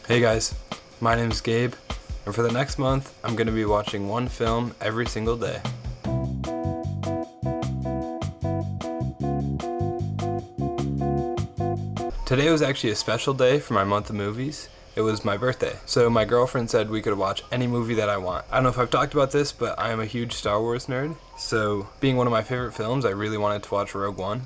Hey guys, my name's Gabe, and for the next month, I'm going to be watching one film every single day. Today was actually a special day for my month of movies. It was my birthday, so my girlfriend said we could watch any movie that I want. I don't know if I've talked about this, but I am a huge Star Wars nerd, so being one of my favorite films, I really wanted to watch Rogue One.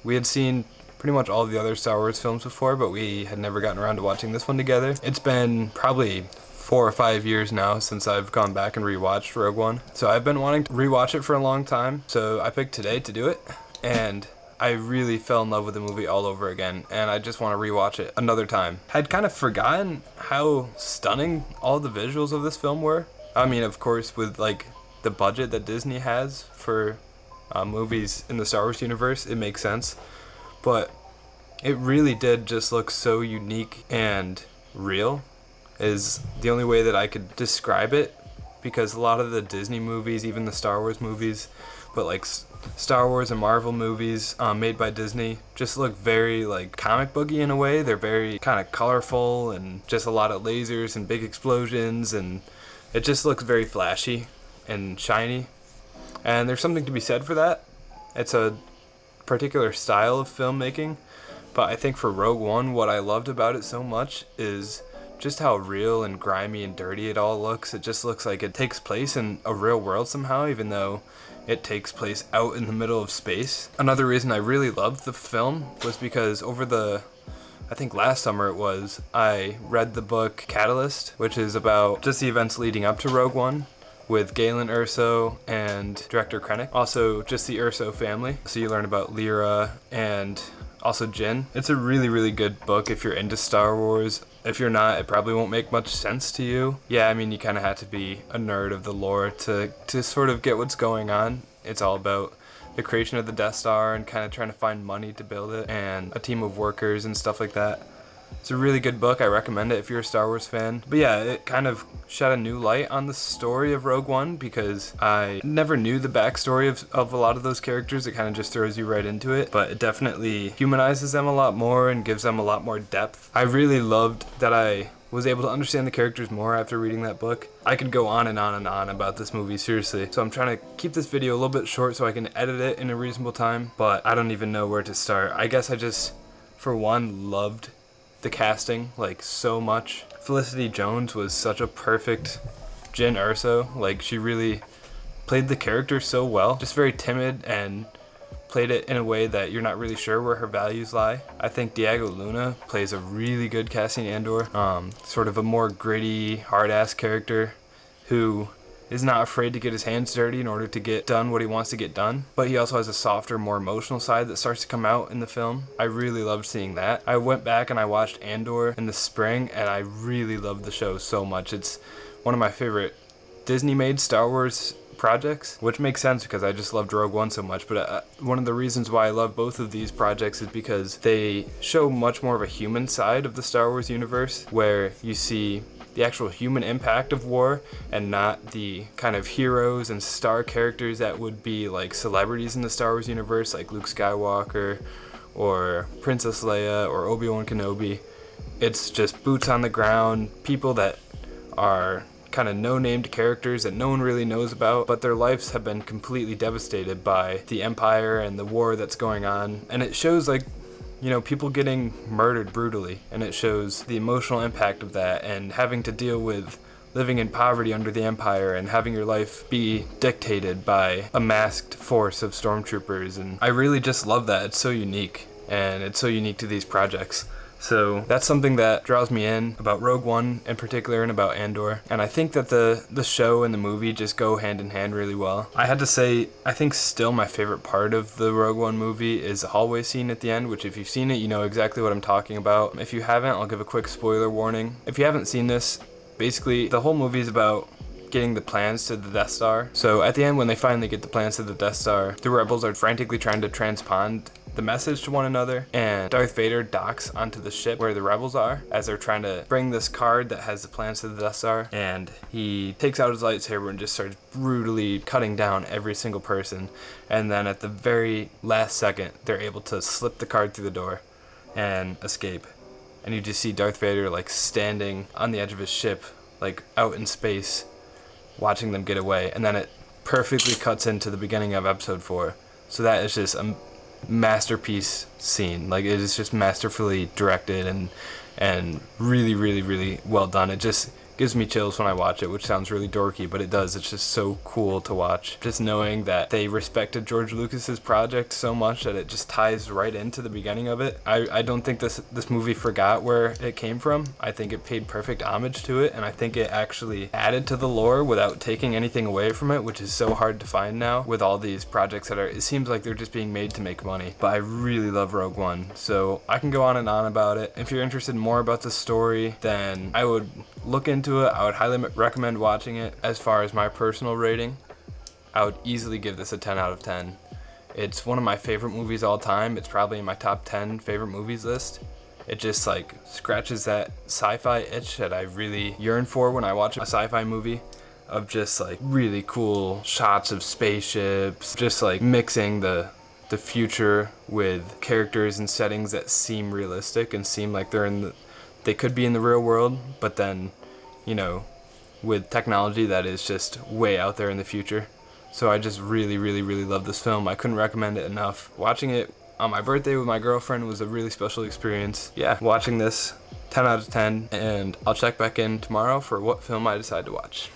We had seen pretty much all the other Star Wars films before, but we had never gotten around to watching this one together. It's been probably 4 or 5 years now since I've gone back and rewatched Rogue One. So I've been wanting to rewatch it for a long time, so I picked today to do it, and I really fell in love with the movie all over again, and I just want to rewatch it another time. I'd kind of forgotten how stunning all the visuals of this film were. I mean, of course, with like the budget that Disney has for movies in the Star Wars universe, it makes sense. But it really did just look so unique and real, is the only way that I could describe it, because a lot of the Disney movies, even the Star Wars movies, but like Star Wars and Marvel movies made by Disney just look very like comic booky in a way. They're very kind of colorful and just a lot of lasers and big explosions, and it just looks very flashy and shiny. And there's something to be said for that. It's a particular style of filmmaking, but I think for Rogue One, what I loved about it so much is just how real and grimy and dirty it all looks. It just looks like it takes place in a real world somehow, even though it takes place out in the middle of space. Another reason I really loved the film was because I think last summer it was, I read the book Catalyst, which is about just the events leading up to Rogue One, with Galen Erso and director Krennic. Also, just the Erso family. So you learn about Lyra and also Jyn. It's a really, really good book if you're into Star Wars. If you're not, it probably won't make much sense to you. Yeah, I mean, you kind of have to be a nerd of the lore to sort of get what's going on. It's all about the creation of the Death Star and kind of trying to find money to build it and a team of workers and stuff like that. It's a really good book. I recommend it if you're a Star Wars fan. But yeah, it kind of shed a new light on the story of Rogue One, because I never knew the backstory of a lot of those characters. It kind of just throws you right into it. But it definitely humanizes them a lot more and gives them a lot more depth. I really loved that I was able to understand the characters more after reading that book. I could go on and on and on about this movie, seriously. So I'm trying to keep this video a little bit short so I can edit it in a reasonable time. But I don't even know where to start. I guess I just, for one, loved the casting like so much. Felicity Jones was such a perfect Jyn Erso. Like, she really played the character so well. Just very timid and played it in a way that you're not really sure where her values lie. I think Diego Luna plays a really good Cassian Andor. Sort of a more gritty, hard-ass character who is not afraid to get his hands dirty in order to get done what he wants to get done. But he also has a softer, more emotional side that starts to come out in the film. I really loved seeing that. I went back and I watched Andor in the spring, and I really loved the show so much. It's one of my favorite Disney-made Star Wars projects, which makes sense because I just loved Rogue One so much. But one of the reasons why I love both of these projects is because they show much more of a human side of the Star Wars universe, where you see the actual human impact of war and not the kind of heroes and star characters that would be like celebrities in the Star Wars universe, like Luke Skywalker or Princess Leia or Obi-Wan Kenobi. It's just boots on the ground, people that are kind of no-named characters that no one really knows about, but their lives have been completely devastated by the Empire and the war that's going on. And it shows, like, you know, people getting murdered brutally, and it shows the emotional impact of that and having to deal with living in poverty under the Empire and having your life be dictated by a masked force of stormtroopers. And I really just love that. It's so unique, and it's so unique to these projects. So that's something that draws me in about Rogue One in particular and about Andor. And I think that the show and the movie just go hand in hand really well. I had to say, I think still my favorite part of the Rogue One movie is the hallway scene at the end, which if you've seen it, you know exactly what I'm talking about. If you haven't, I'll give a quick spoiler warning. If you haven't seen this, basically the whole movie is about getting the plans to the Death Star. So at the end, when they finally get the plans to the Death Star, the rebels are frantically trying to transpond the message to one another, and Darth Vader docks onto the ship where the rebels are as they're trying to bring this card that has the plans to the Death Star, and he takes out his lightsaber and just starts brutally cutting down every single person. And then at the very last second, they're able to slip the card through the door and escape. and you just see Darth Vader like standing on the edge of his ship, like out in space, watching them get away, and then it perfectly cuts into the beginning of episode 4. So that is just a masterpiece scene. Like, it is just masterfully directed and really, really, really well done. It just gives me chills when I watch it, which sounds really dorky, but it does. It's just so cool to watch. Just knowing that they respected George Lucas's project so much that it just ties right into the beginning of it. I don't think this movie forgot where it came from. I think it paid perfect homage to it, and I think it actually added to the lore without taking anything away from it, which is so hard to find now with all these projects that it seems like they're just being made to make money. But I really love Rogue One, so I can go on and on about it. If you're interested more about the story, then I would look into it. I would highly recommend watching it. As far as my personal rating, I would easily give this a 10 out of 10. It's one of my favorite movies all time. It's probably in my top 10 favorite movies list. It just like scratches that sci-fi itch that I really yearn for when I watch a sci-fi movie, of just like really cool shots of spaceships, just like mixing the future with characters and settings that seem realistic and seem like they could be in the real world, but then, you know, with technology that is just way out there in the future. So I just really, really, really love this film. I couldn't recommend it enough. Watching it on my birthday with my girlfriend was a really special experience. Yeah, watching this, 10 out of 10, and I'll check back in tomorrow for what film I decide to watch.